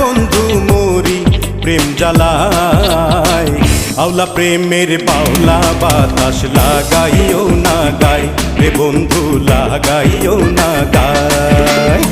বন্ধু মরি প্রেম জ্বালায়। আওলা প্রেমের বাউলা বাতাস লাগাইও না গায় রে বন্ধু লাগাইও না গায়।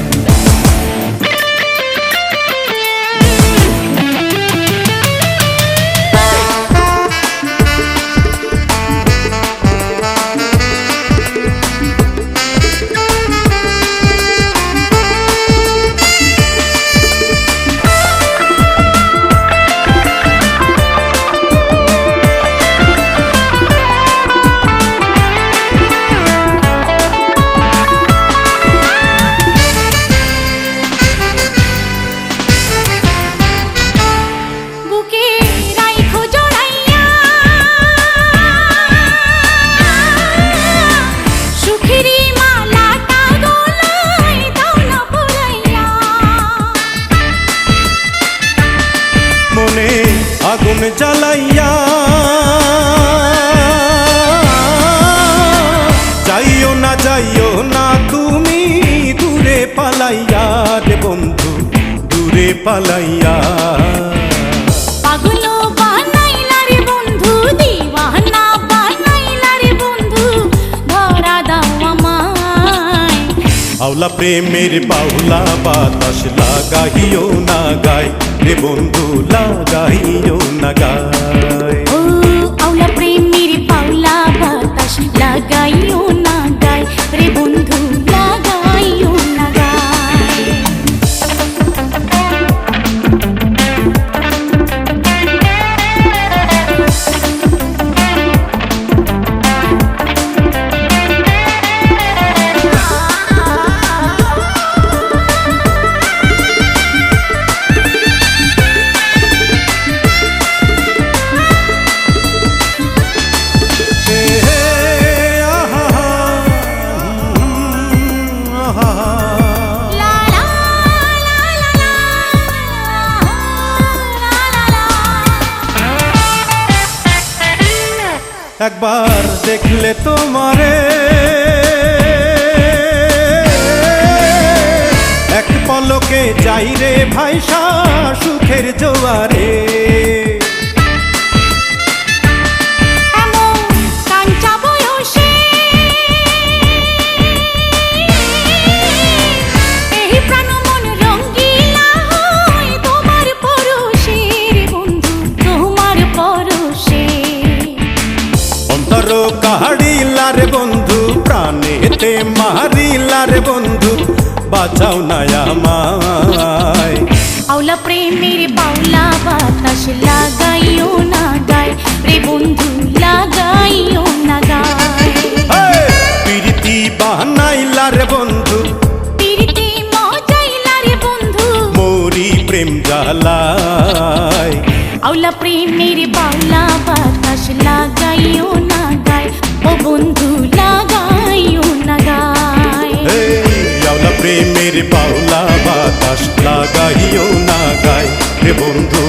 আগুন জ্বালাইয়া যাইও না তুমি দূরে পালাইয়া রে বন্ধু দূরে পালাইয়া। পাগল বানাইলা রে বন্ধু দিওয়ানা বানাইলা রে বন্ধু ধরা দাও আমায়। আওলা প্রেমের বাউলা বাতাস লাগাইও না গায় রে বন্ধু লাগাইও না গায়। ও আওলা প্রেমের বাউলা বাতাস লাগাইও না গায় রে বন্ধু লাগাইও না গায়। একবার দেখলে তোমারে এক পলকে যাই রে ভাইসা সুখের জোয়ারে। কাহাড়িলা রে বন্ধু প্রাণেতে মারিলা রে বন্ধু বাঁচাও না আমায়। আওলা প্রেমের বাউলা বাতাস লাগাইও না গায় রে বন্ধু লাগাইও না গায়। প্রীতি বানাইলা রে বন্ধু প্রীতি মজাইলা রে বন্ধু মরি প্রেম জ্বালায়। আওলা প্রেমের বাউলা বাতাস লাগাইও না গায় ও বন্ধু লাগাইও না গায়। আওলা প্রেমের বাউলা বাতাস লাগাইও না গায় রে বন্ধু